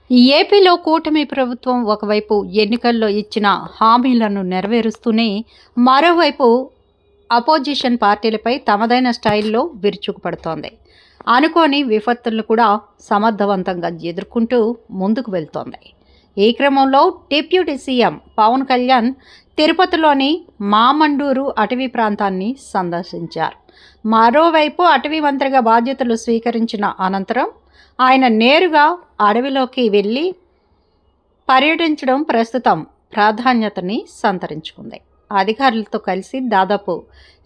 ఏపీలో కూటమి ప్రభుత్వం ఒకవైపు ఎన్నికల్లో ఇచ్చిన హామీలను నెరవేరుస్తూనే మరోవైపు అపోజిషన్ పార్టీలపై తమదైన స్టైల్లో విరుచుకుపడుతోంది. అనుకోని విపత్తులను కూడా సమర్థవంతంగా ఎదుర్కొంటూ ముందుకు వెళ్తోంది. ఈ క్రమంలో డిప్యూటీ సీఎం పవన్ కళ్యాణ్ తిరుపతిలోని మామండూరు అటవీ ప్రాంతాన్ని సందర్శించారు. మరోవైపు అటవీ మంత్రిగా బాధ్యతలు స్వీకరించిన అనంతరం ఆయన నేరుగా అడవిలోకి వెళ్ళి పర్యటించడం ప్రస్తుతం ప్రాధాన్యతని సంతరించుకుంది. అధికారులతో కలిసి దాదాపు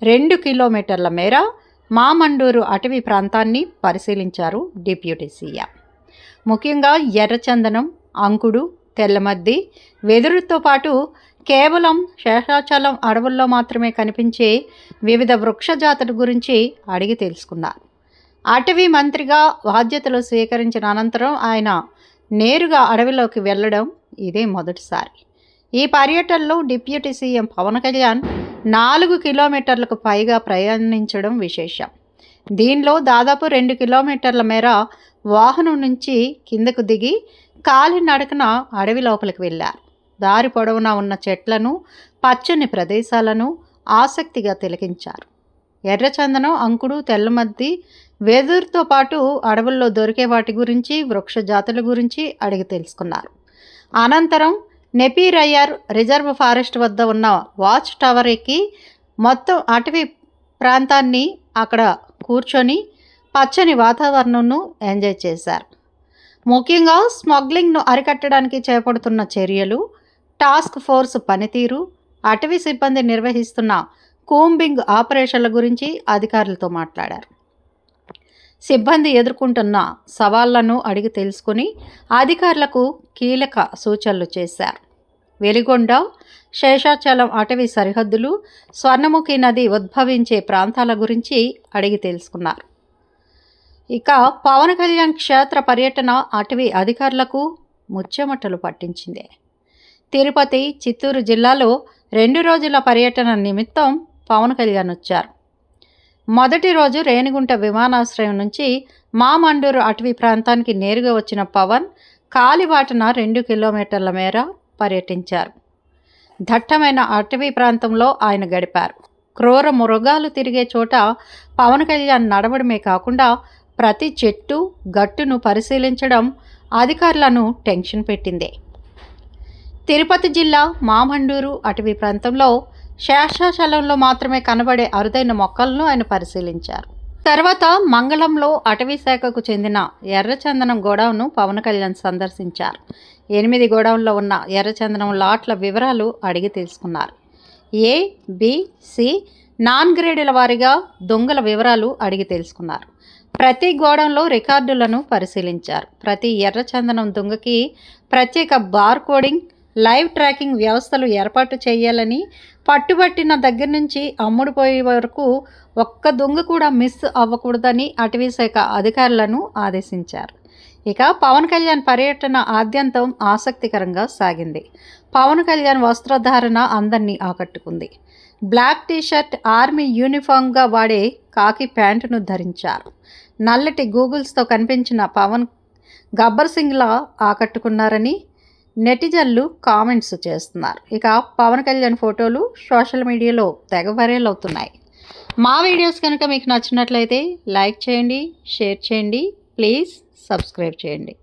2 కిలోమీటర్ల మేర మామండూరు అటవీ ప్రాంతాన్ని పరిశీలించారు డిప్యూటీ సీఎం. ముఖ్యంగా ఎర్రచందనం, అంకుడు, తెల్లమద్ది, వెదురుతో పాటు కేవలం శేషాచలం అడవుల్లో మాత్రమే కనిపించే వివిధ వృక్ష జాతుల గురించి అడిగి తెలుసుకున్నారు. అటవీ మంత్రిగా బాధ్యతలు స్వీకరించిన అనంతరం ఆయన నేరుగా అడవిలోకి వెళ్ళడం ఇదే మొదటిసారి. ఈ పర్యటనలో డిప్యూటీ సీఎం పవన్ కళ్యాణ్ 4 కిలోమీటర్లకు పైగా ప్రయాణించడం విశేషం. దీనిలో దాదాపు 2 కిలోమీటర్ల మేర వాహనం నుంచి కిందకు దిగి కాలినడకన అడవి లోపలికి వెళ్ళారు. దారి పొడవునా ఉన్న చెట్లను, పచ్చని ప్రదేశాలను ఆసక్తిగా తిలకించారు. ఎర్రచందనం, అంకుడు, తెల్లమద్ది, వెదురుతో పాటు అడవుల్లో దొరికే వాటి గురించి, వృక్ష జాతుల గురించి అడిగి తెలుసుకున్నారు. అనంతరం నెపీరయ్యర్ రిజర్వ్ ఫారెస్ట్ వద్ద ఉన్న వాచ్ టవర్ ఎక్కి మొత్తం అటవీ ప్రాంతాన్ని అక్కడ కూర్చొని పచ్చని వాతావరణంను ఎంజాయ్ చేశారు. ముఖ్యంగా స్మగ్లింగ్ను అరికట్టడానికి చేపడుతున్న చర్యలు, టాస్క్ ఫోర్స్ పనితీరు, అటవీ సిబ్బంది నిర్వహిస్తున్న కూంబింగ్ ఆపరేషన్ల గురించి అధికారులతో మాట్లాడారు. సిబ్బంది ఎదుర్కొంటున్న సవాళ్లను అడిగి తెలుసుకుని అధికారులకు కీలక సూచనలు చేశారు. వెలిగొండ, శేషాచలం అటవీ సరిహద్దులు, స్వర్ణముఖి నది ఉద్భవించే ప్రాంతాల గురించి అడిగి తెలుసుకున్నారు. ఇక పవన్ కళ్యాణ్ క్షేత్ర పర్యటన అటవీ అధికారులకు ముచ్చెమటలు పట్టించింది. తిరుపతి, చిత్తూరు జిల్లాలో 2 రోజుల పర్యటన నిమిత్తం పవన్ కళ్యాణ్ వచ్చారు. మొదటి రోజు రేణిగుంట విమానాశ్రయం నుంచి మామండూరు అటవీ ప్రాంతానికి నేరుగా వచ్చిన పవన్ కాలిబాటన 2 కిలోమీటర్ల మేర పర్యటించారు. దట్టమైన అటవీ ప్రాంతంలో ఆయన గడిపారు. క్రూర మృగాలు తిరిగే చోట పవన్ కళ్యాణ్ నడవడమే కాకుండా ప్రతి చెట్టు, గట్టును పరిశీలించడం అధికారులను టెన్షన్ పెట్టింది. తిరుపతి జిల్లా మామండూరు అటవీ ప్రాంతంలో శేషాచలంలో మాత్రమే కనబడే అరుదైన మొక్కలను ఆయన పరిశీలించారు. తర్వాత మంగళంలో అటవీ శాఖకు చెందిన ఎర్రచందనం గోడౌన్ను పవన్ కళ్యాణ్ సందర్శించారు. 8 గోడౌన్లో ఉన్న ఎర్రచందనం లాట్ల వివరాలు అడిగి తెలుసుకున్నారు. A, B, C నాన్ గ్రేడుల వారీగా దొంగల వివరాలు అడిగి తెలుసుకున్నారు. ప్రతి గోడౌన్లో రికార్డులను పరిశీలించారు. ప్రతి ఎర్రచందనం దొంగకి ప్రత్యేక బార్ కోడింగ్, లైవ్ ట్రాకింగ్ వ్యవస్థలు ఏర్పాటు చేయాలని, పట్టుబట్టిన దగ్గర నుంచి అమ్ముడుపోయే వరకు ఒక్క దొంగ కూడా మిస్ అవ్వకూడదని అటవీ శాఖ అధికారులను ఆదేశించారు. ఇక పవన్ కళ్యాణ్ పర్యటన ఆద్యంతం ఆసక్తికరంగా సాగింది. పవన్ కళ్యాణ్ వస్త్రధారణ అందరినీ ఆకట్టుకుంది. బ్లాక్ టీషర్ట్, ఆర్మీ యూనిఫామ్గా వాడే కాకి ప్యాంటును ధరించారు. నల్లటి గూగుల్స్తో కనిపించిన పవన్ గబ్బర్ సింగ్లా ఆకట్టుకున్నారని నెటిజన్లు కామెంట్స్ చేస్తున్నారు. ఇక పవన్ కళ్యాణ్ ఫోటోలు సోషల్ మీడియాలో తెగ వైరల్ అవుతున్నాయి. మా వీడియోస్ కనుక మీకు నచ్చినట్లయితే లైక్ చేయండి, షేర్ చేయండి, ప్లీజ్ సబ్స్క్రైబ్ చేయండి.